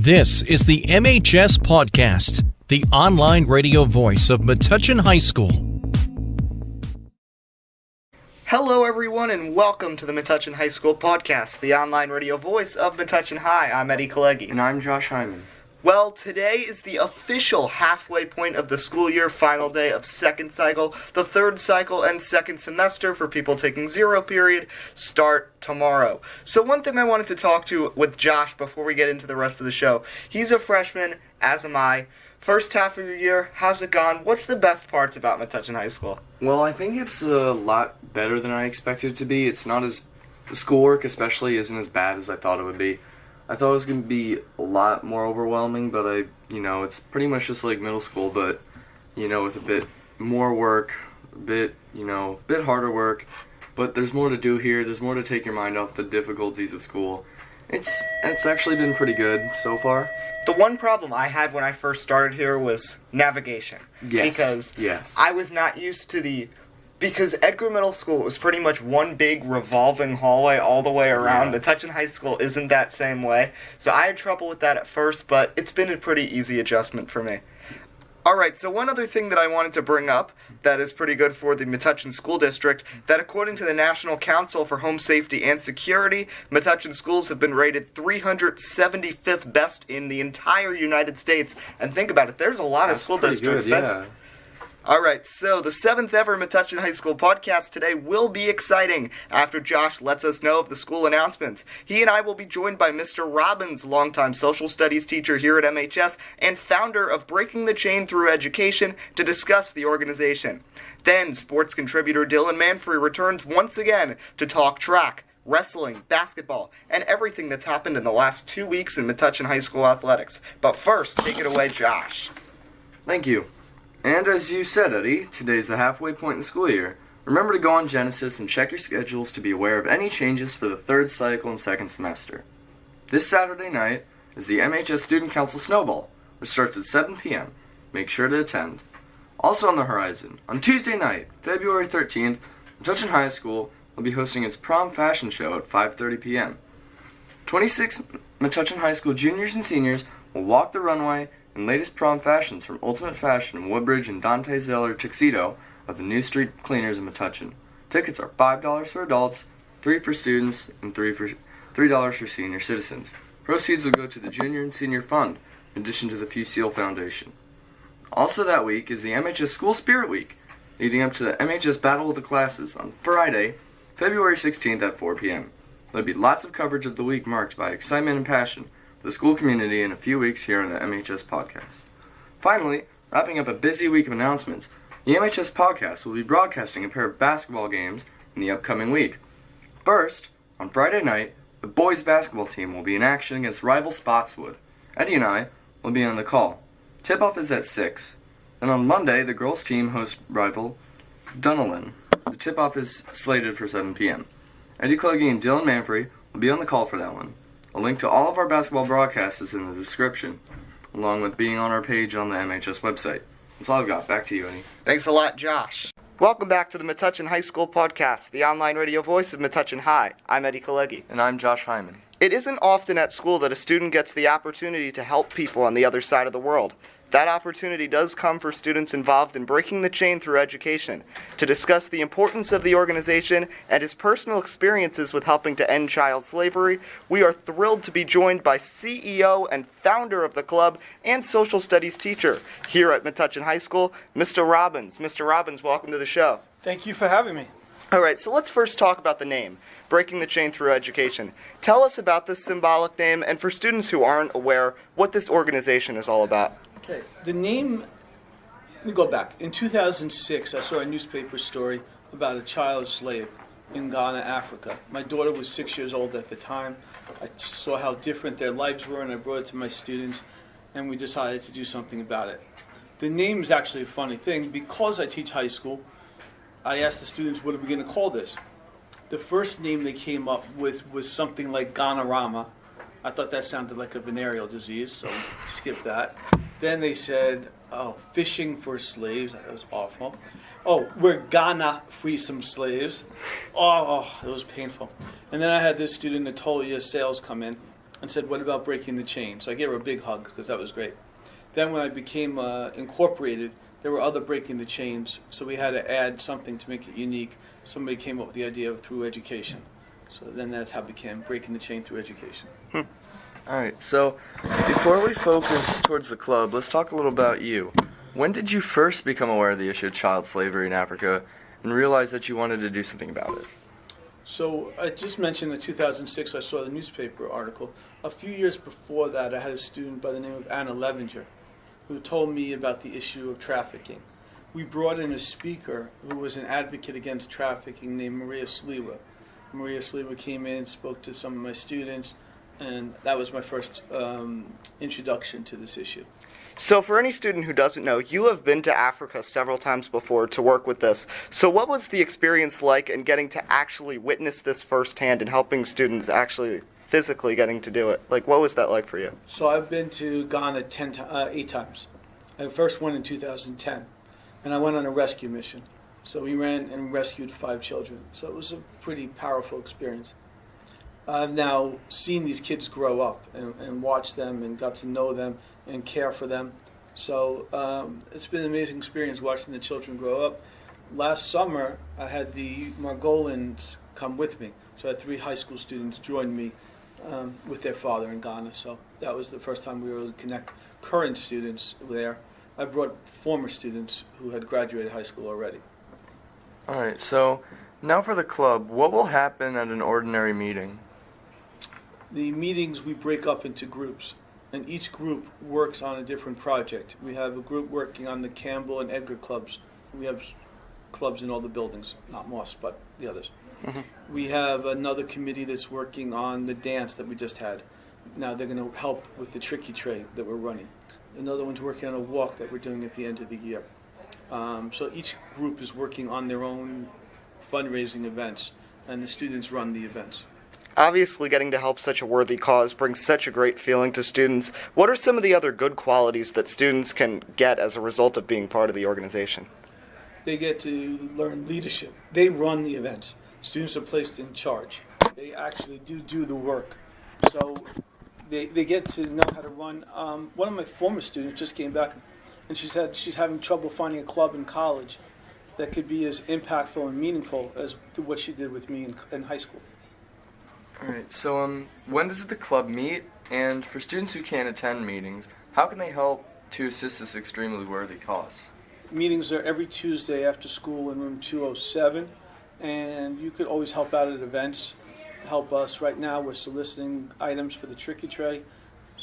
This is the MHS Pawdcast, the online radio voice of Metuchen High School. Hello everyone and welcome to the Metuchen High School Podcast, the online radio voice of Metuchen High. I'm Eddie Kalegi. And I'm Josh Hyman. Well, today is the official halfway point of the school year, final day of second cycle. The third cycle and second semester for people taking zero period start tomorrow. So one thing I wanted to talk to with Josh before we get into the rest of the show. He's a freshman, as am I. First half of your year, how's it gone? What's the best parts about Metuchen High School? Well, I think it's a lot better than I expected it to be. It's not as... The schoolwork especially isn't as bad as I thought it would be. I thought it was going to be a lot more overwhelming, but it's pretty much just like middle school, but, with a bit more work, a bit harder work, but there's more to do here. There's more to take your mind off the difficulties of school. It's actually been pretty good so far. The one problem I had when I first started here was navigation. Yes. Because I was not used to because Edgar Middle School was pretty much one big revolving hallway all the way around. Yeah. Metuchen High School isn't that same way. So I had trouble with that at first, but it's been a pretty easy adjustment for me. Alright, so one other thing that I wanted to bring up that is pretty good for the Metuchen School District, that according to the National Council for Home Safety and Security, Metuchen schools have been rated 375th best in the entire United States. And think about it, there's a lot of school districts. Good, yeah. Alright, so the 7th ever Metuchen High School podcast today will be exciting after Josh lets us know of the school announcements. He and I will be joined by Mr. Robbins, longtime social studies teacher here at MHS and founder of Breaking the Chain Through Education, to discuss the organization. Then, sports contributor Dylan Manfre returns once again to talk track, wrestling, basketball, and everything that's happened in the last 2 weeks in Metuchen High School athletics. But first, take it away, Josh. Thank you. And as you said, Eddie, today's the halfway point in the school year. Remember to go on Genesis and check your schedules to be aware of any changes for the third cycle and second semester. This Saturday night is the MHS Student Council Snowball, which starts at 7 p.m. Make sure to attend. Also on the horizon, on Tuesday night, February 13th, Metuchen High School will be hosting its prom fashion show at 5:30 p.m. 26 Metuchen High School juniors and seniors will walk the runway in latest prom fashions from Ultimate Fashion, Woodbridge, and Dante Zeller Tuxedo of the New Street Cleaners in Metuchen. Tickets are $5 for adults, $3 for students, and $3 for senior citizens. Proceeds will go to the Junior and Senior Fund, in addition to the Fusil Foundation. Also that week is the MHS School Spirit Week, leading up to the MHS Battle of the Classes on Friday, February 16th at 4 p.m. There'll be lots of coverage of the week marked by excitement and passion the school community in a few weeks here on the MHS Podcast. Finally, wrapping up a busy week of announcements, the MHS Podcast will be broadcasting a pair of basketball games in the upcoming week. First, on Friday night, the boys basketball team will be in action against rival Spotswood. Eddie and I will be on the call. Tip-off is at 6. Then on Monday, the girls team hosts rival Dunellen. The tip-off is slated for 7 p.m. Eddie Kalegi and Dylan Manfre will be on the call for that one. A link to all of our basketball broadcasts is in the description, along with being on our page on the MHS website. That's all I've got. Back to you, Eddie. Thanks a lot, Josh. Welcome back to the Metuchen High School Podcast, the online radio voice of Metuchen High. I'm Eddie Kalegi. And I'm Josh Hyman. It isn't often at school that a student gets the opportunity to help people on the other side of the world. That opportunity does come for students involved in breaking the chain through education. To discuss the importance of the organization and his personal experiences with helping to end child slavery, we are thrilled to be joined by CEO and founder of the club and social studies teacher here at Metuchen High School, Mr. Robbins. Mr. Robbins, welcome to the show. Thank you for having me. All right, so let's first talk about the name, Breaking the Chain Through Education. Tell us about this symbolic name, and for students who aren't aware, what this organization is all about. Okay, the name, let me go back. In 2006, I saw a newspaper story about a child slave in Ghana, Africa. My daughter was 6 years old at the time. I saw how different their lives were, and I brought it to my students, and we decided to do something about it. The name is actually a funny thing. Because I teach high school, I asked the students, what are we going to call this? The first name they came up with was something like Ghanorama. I thought that sounded like a venereal disease, so skip that. Then they said, fishing for slaves. That was awful. We're gonna free some slaves. It was painful. And then I had this student, Natalia Sales, come in, and said, what about breaking the chain? So I gave her a big hug because that was great. Then when I became incorporated, there were other breaking the chains, so we had to add something to make it unique. Somebody came up with the idea of through education. So then that's how it became breaking the chain through education. All right, so before we focus towards the club, let's talk a little about you. When did you first become aware of the issue of child slavery in Africa and realize that you wanted to do something about it? So I just mentioned in 2006 I saw the newspaper article. A few years before that I had a student by the name of Anna Levenger who told me about the issue of trafficking. We brought in a speaker who was an advocate against trafficking named Maria Sliwa. Maria Sliwa came in, spoke to some of my students, and that was my first introduction to this issue. So for any student who doesn't know, you have been to Africa several times before to work with this. So what was the experience like in getting to actually witness this firsthand and helping students actually physically getting to do it? Like, what was that like for you? So I've been to Ghana 8 times. I first went in 2010, and I went on a rescue mission. So we ran and rescued 5 children. So it was a pretty powerful experience. I've now seen these kids grow up and watched them and got to know them and care for them. So it's been an amazing experience watching the children grow up. Last summer, I had the Margolins come with me. So I had 3 high school students join me with their father in Ghana. So that was the first time we were able to connect current students there. I brought former students who had graduated high school already. All right, so now for the club, what will happen at an ordinary meeting? The meetings we break up into groups, and each group works on a different project. We have a group working on the Campbell and Edgar clubs. We have clubs in all the buildings, not Moss, but the others. Mm-hmm. We have another committee that's working on the dance that we just had. Now they're going to help with the tricky tray that we're running. Another one's working on a walk that we're doing at the end of the year. So each group is working on their own fundraising events, and the students run the events. Obviously, getting to help such a worthy cause brings such a great feeling to students. What are some of the other good qualities that students can get as a result of being part of the organization? They get to learn leadership. They run the events. Students are placed in charge. They actually do the work. So they get to know how to run. One of my former students just came back, and she said she's having trouble finding a club in college that could be as impactful and meaningful as what she did with me in high school. All right, so when does the club meet? And for students who can't attend meetings, how can they help to assist this extremely worthy cause? Meetings are every Tuesday after school in room 207, and you could always help out at events. Help us. Right now we're soliciting items for the Tricky Tray.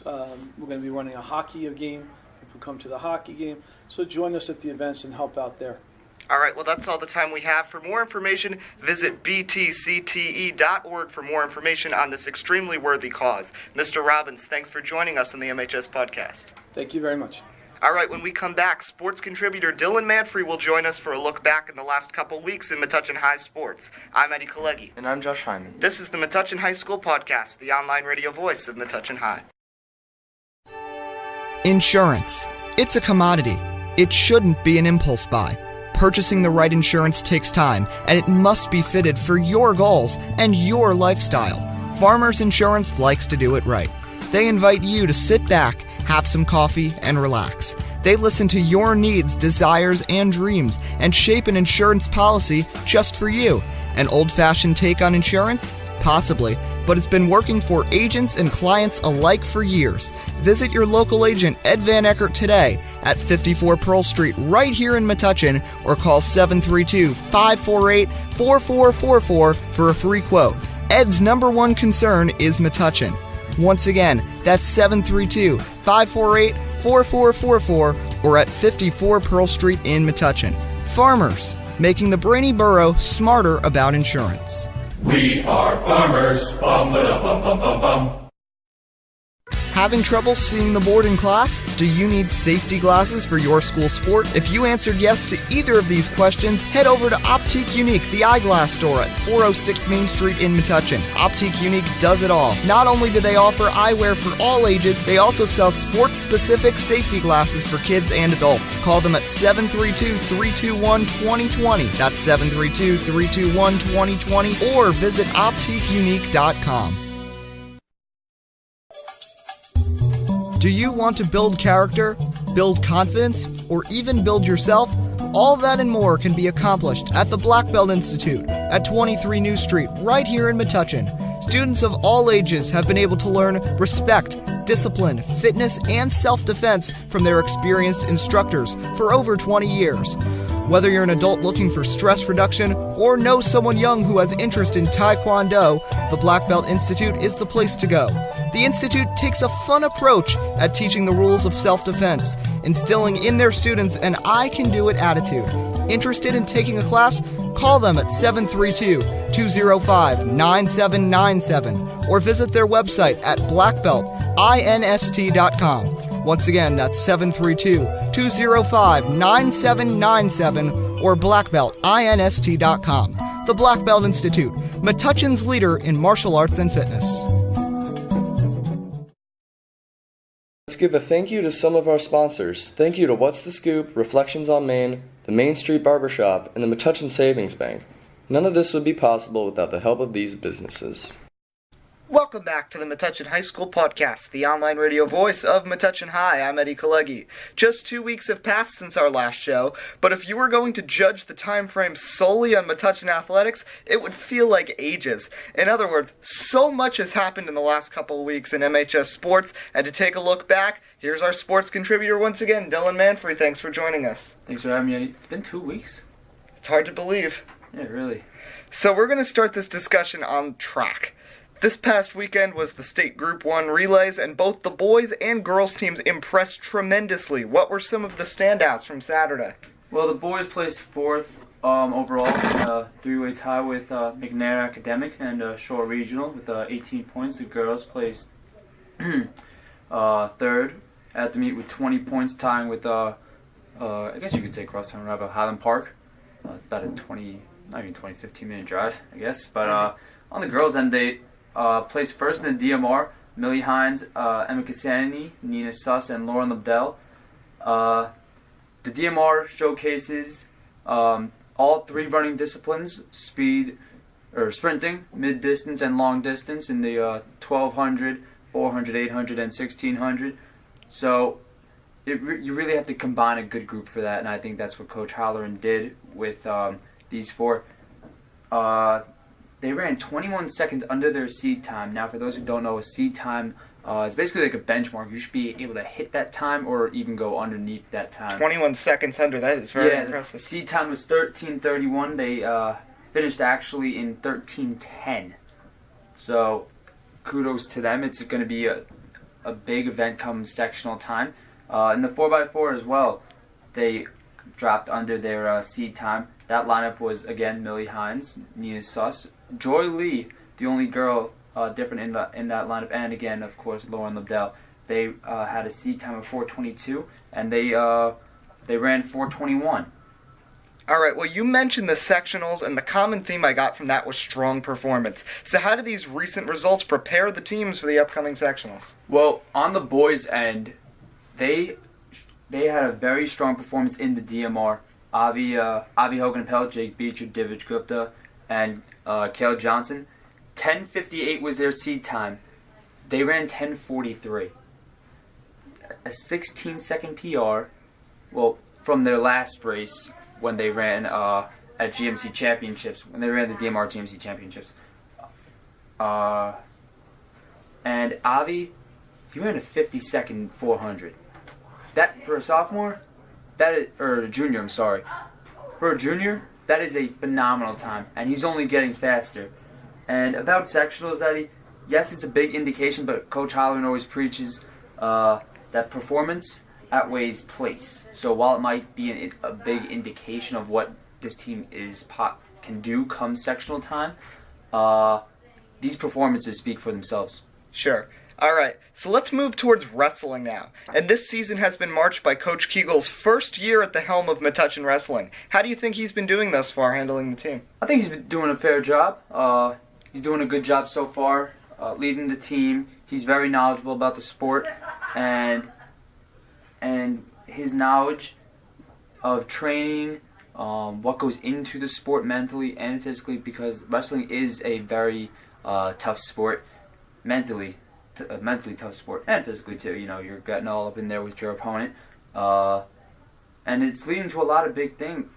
We're going to be running a hockey game. People come to the hockey game. So join us at the events and help out there. All right, well, that's all the time we have. For more information, visit btcte.org for more information on this extremely worthy cause. Mr. Robbins, thanks for joining us on the MHS Podcast. Thank you very much. All right, when we come back, sports contributor Dylan Manfre will join us for a look back in the last couple weeks in Metuchen High sports. I'm Eddie Kalegi. And I'm Josh Hyman. This is the Metuchen High School Podcast, the online radio voice of Metuchen High. Insurance. It's a commodity. It shouldn't be an impulse buy. Purchasing the right insurance takes time, and it must be fitted for your goals and your lifestyle. Farmers Insurance likes to do it right. They invite you to sit back, have some coffee, and relax. They listen to your needs, desires, and dreams, and shape an insurance policy just for you. An old-fashioned take on insurance? Possibly, but it's been working for agents and clients alike for years. Visit your local agent, Ed Van Eckert, today at 54 Pearl Street right here in Metuchen, or call 732-548-4444 for a free quote. Ed's number one concern is Metuchen. Once again, that's 732-548-4444 or at 54 Pearl Street in Metuchen. Farmers, making the Brainy Borough smarter about insurance. We are farmers. Bum, ba, bum, bum, bum, bum. Having trouble seeing the board in class? Do you need safety glasses for your school sport? If you answered yes to either of these questions, head over to Optique Unique, the eyeglass store at 406 Main Street in Metuchen. Optique Unique does it all. Not only do they offer eyewear for all ages, they also sell sports-specific safety glasses for kids and adults. Call them at 732-321-2020. That's 732-321-2020, or visit OptiqueUnique.com. Do you want to build character, build confidence, or even build yourself? All that and more can be accomplished at the Black Belt Institute at 23 New Street, right here in Metuchen. Students of all ages have been able to learn respect, discipline, fitness, and self-defense from their experienced instructors for over 20 years. Whether you're an adult looking for stress reduction or know someone young who has interest in Taekwondo, the Black Belt Institute is the place to go. The Institute takes a fun approach at teaching the rules of self-defense, instilling in their students an I-can-do-it attitude. Interested in taking a class? Call them at 732-205-9797 or visit their website at blackbeltinst.com. Once again, that's 732-205-9797 or blackbeltinst.com. The Black Belt Institute, Metuchen's leader in martial arts and fitness. Let's give a thank you to some of our sponsors. Thank you to What's the Scoop, Reflections on Main, the Main Street Barbershop, and the Metuchen Savings Bank. None of this would be possible without the help of these businesses. Welcome back to the Metuchen High School Podcast, the online radio voice of Metuchen High. I'm Eddie Kalegi. Just 2 weeks have passed since our last show, but if you were going to judge the time frame solely on Metuchen athletics, it would feel like ages. In other words, so much has happened in the last couple of weeks in MHS sports, and to take a look back, here's our sports contributor once again, Dylan Manfre. Thanks for joining us. Thanks for having me, Eddie. It's been 2 weeks. It's hard to believe. Yeah, really. So we're going to start this discussion on track. This past weekend was the state Group 1 relays, and both the boys and girls teams impressed tremendously. What were some of the standouts from Saturday? Well, the boys placed fourth overall in a three-way tie with McNair Academic and Shore Regional with 18 points. The girls placed third at the meet with 20 points, tying with, I guess you could say crosstown rival Highland Park. It's about a 15-minute drive, I guess. But on the girls' end, they placed first in the DMR, Millie Hines, Emma Cassani, Nina Suss, and Lauren Lebdell. The DMR showcases all three running disciplines, speed, or sprinting, mid-distance, and long distance in the 1200, 400, 800, and 1600. So you really have to combine a good group for that, and I think that's what Coach Halloran did with these four. They ran 21 seconds under their seed time. Now, for those who don't know, a seed time is basically like a benchmark. You should be able to hit that time or even go underneath that time. 21 seconds under, that is very impressive. The seed time was 13:31. They finished actually in 13:10. So, kudos to them. It's going to be a big event come sectional time. In the 4x4 as well, they dropped under their seed time. That lineup was, again, Millie Hines, Nina Suss, Joy Lee, the only girl different in that lineup, and again, of course, Lauren Lebdell. They had a seed time of 4:22, and they ran 4:21. All right, well, you mentioned the sectionals, and the common theme I got from that was strong performance. So how do these recent results prepare the teams for the upcoming sectionals? Well, on the boys' end, they had a very strong performance in the DMR. Avi Hogan-Appel, Jake Beecher, Divij Gupta, and Kale Johnson. 10:58 was their seed time. They ran 10:43. A 16-second PR, well, from their last race when they ran at GMC Championships, when they ran the DMR GMC Championships. And Avi, he ran a 50-second 400. That, for a sophomore, or a junior, I'm sorry. For a junior, that is a phenomenal time, and he's only getting faster. And about sectionals, Eddie, yes, it's a big indication, but Coach Halloran always preaches that performance outweighs place. So while it might be a big indication of what this team can do come sectional time, these performances speak for themselves. Sure. All right, so let's move towards wrestling now. And this season has been marked by Coach Kegel's first year at the helm of Metuchen Wrestling. How do you think he's been doing thus far handling the team? I think he's been doing a fair job. He's doing a good job so far, leading the team. He's very knowledgeable about the sport, and his knowledge of training, what goes into the sport mentally and physically, because wrestling is a very tough sport mentally a mentally tough sport, and physically too. You're getting all up in there with your opponent, and it's leading to a lot of big things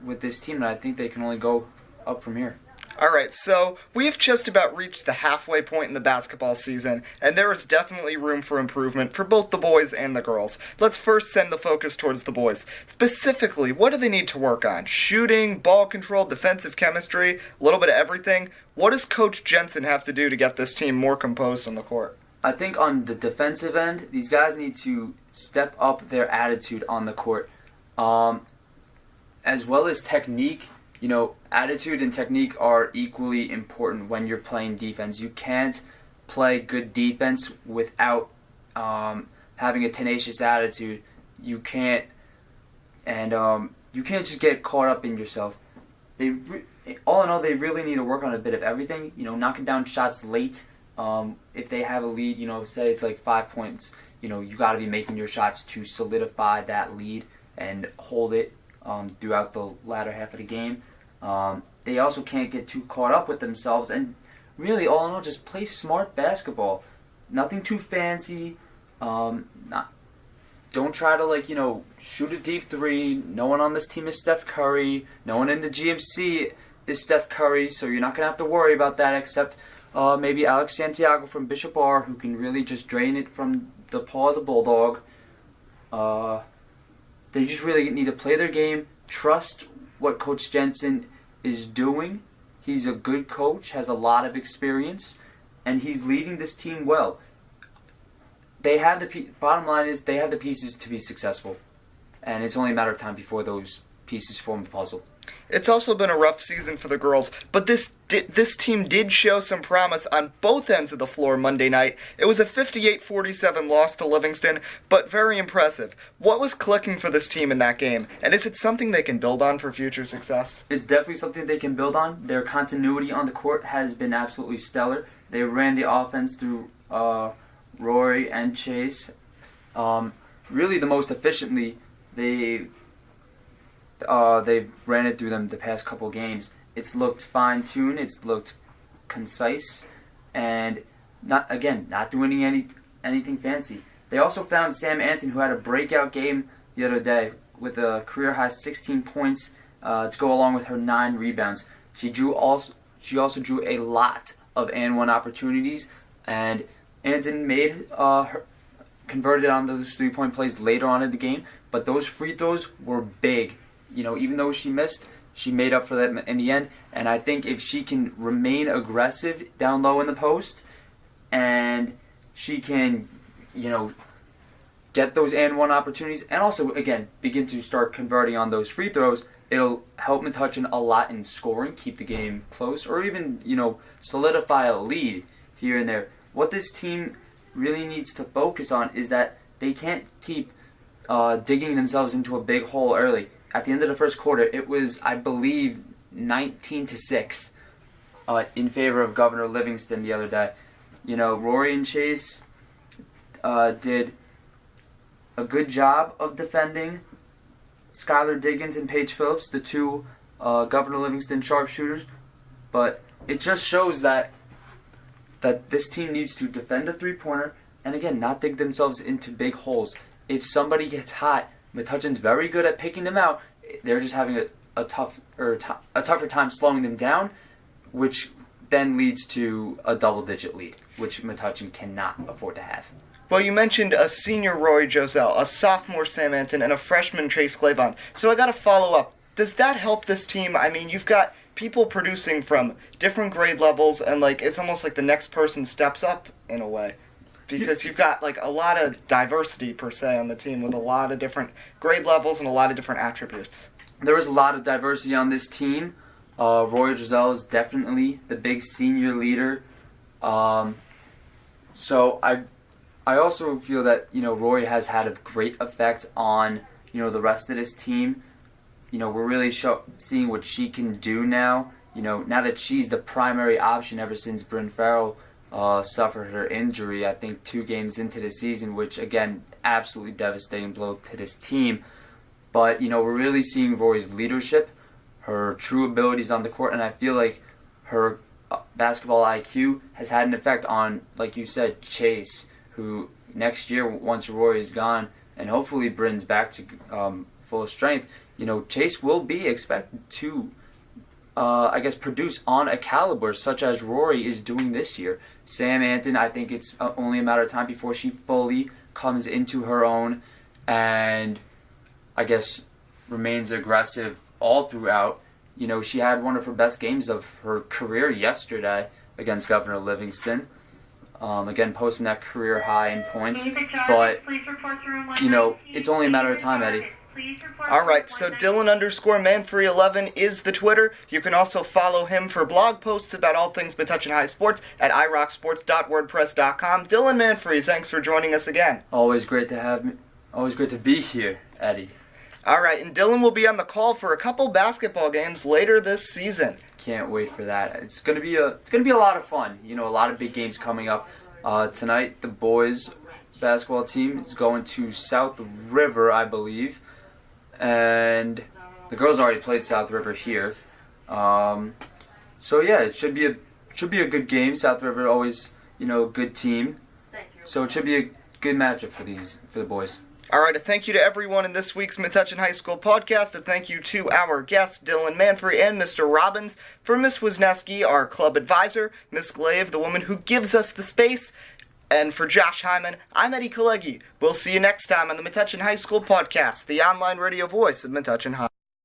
with this team, and I think they can only go up from here. All right, so we've just about reached the halfway point in the basketball season, and there is definitely room for improvement for both the boys and the girls. Let's first send the focus towards the boys. Specifically, what do they need to work on? Shooting, ball control, defensive chemistry, a little bit of everything. What does Coach Jensen have to do to get this team more composed on the court? I think on the defensive end, these guys need to step up their attitude on the court, as well as technique. Attitude and technique are equally important when you're playing defense. You can't play good defense without having a tenacious attitude. You can't just get caught up in yourself. All in all, they really need to work on a bit of everything. Knocking down shots late. If they have a lead, say it's like 5 points, you got to be making your shots to solidify that lead and hold it throughout the latter half of the game. They also can't get too caught up with themselves, and really, all in all, just play smart basketball. Nothing too fancy. Don't try to shoot a deep three. No one on this team is Steph Curry. No one in the GMC is Steph Curry, so you're not gonna have to worry about that, except maybe Alex Santiago from Bishop R, who can really just drain it from the paw of the bulldog. They just really need to play their game, trust what Coach Jensen is doing. He's a good coach, has a lot of experience, and he's leading this team well. They have bottom line is they have the pieces to be successful, and it's only a matter of time before those pieces form the puzzle. It's also been a rough season for the girls, but this team did show some promise on both ends of the floor Monday night. It was a 58-47 loss to Livingston, but very impressive. What was clicking for this team in that game, and is it something they can build on for future success? It's definitely something they can build on. Their continuity on the court has been absolutely stellar. They ran the offense through Rory and Chase really the most efficiently. They've ran it through them the past couple games. It's looked fine-tuned, it's looked concise, and not doing anything fancy. They also found Sam Anton, who had a breakout game the other day with a career-high 16 points to go along with her 9 rebounds. She also drew a lot of and-one opportunities, and Anton converted on those 3-point plays later on in the game, but those free throws were big. Even though she missed, she made up for that in the end. And I think if she can remain aggressive down low in the post, and she can, get those and-one opportunities, and also, again, begin to start converting on those free throws, it'll help Metuchen a lot in scoring, keep the game close, or even, solidify a lead here and there. What this team really needs to focus on is that they can't keep digging themselves into a big hole early. At the end of the first quarter, it was, I believe, 19-6 in favor of Governor Livingston the other day. Rory and Chase did a good job of defending Skylar Diggins and Paige Phillips, the two Governor Livingston sharpshooters. But it just shows that this team needs to defend a three-pointer and, again, not dig themselves into big holes. If somebody gets hot, Metuchen's very good at picking them out. They're just having a tougher time slowing them down, which then leads to a double-digit lead, which Metuchen cannot afford to have. Well, you mentioned a senior Rory Joselle, a sophomore Sam Anton, and a freshman Chase Clavon. So I got to follow up. Does that help this team? I mean, you've got people producing from different grade levels, and it's almost like the next person steps up in a way. Because you've got a lot of diversity per se on the team with a lot of different grade levels and a lot of different attributes. There was a lot of diversity on this team. Roy Giselle is definitely the big senior leader. So I also feel that Roy has had a great effect on the rest of this team. We're really seeing what she can do now. Now that she's the primary option ever since Bryn Farrell suffered her injury, I think 2 games into the season, which, again, absolutely devastating blow to this team. But, we're really seeing Rory's leadership, her true abilities on the court, and I feel like her basketball IQ has had an effect on, like you said, Chase, who next year, once Rory is gone, and hopefully Bryn's back to full strength, Chase will be expected to, produce on a caliber such as Rory is doing this year. Sam Anton, I think it's only a matter of time before she fully comes into her own and, remains aggressive all throughout. She had one of her best games of her career yesterday against Governor Livingston. Again, posting that career high in points. But, it's only a matter of time, Eddie. Alright, so Dylan_Manfre11 is the Twitter. You can also follow him for blog posts about all things Metuchen High Sports at irocksports.wordpress.com. Dylan Manfre, thanks for joining us again. Always great to be here, Eddie. Alright, and Dylan will be on the call for a couple basketball games later this season. Can't wait for that. It's gonna be a lot of fun. A lot of big games coming up. Tonight, the boys basketball team is going to South River, I believe, and the girls already played South River here. It should be a good game. South River always, good team. So it should be a good matchup for the boys. Alright, a thank you to everyone in this week's Metuchen High School podcast. A thank you to our guests, Dylan Manfre and Mr. Robbins. For Miss Wisniewski, our club advisor, Miss Glaive, the woman who gives us the space, and for Josh Hyman, I'm Eddie Kalegi. We'll see you next time on the Metuchen High School podcast, the online radio voice of Metuchen High.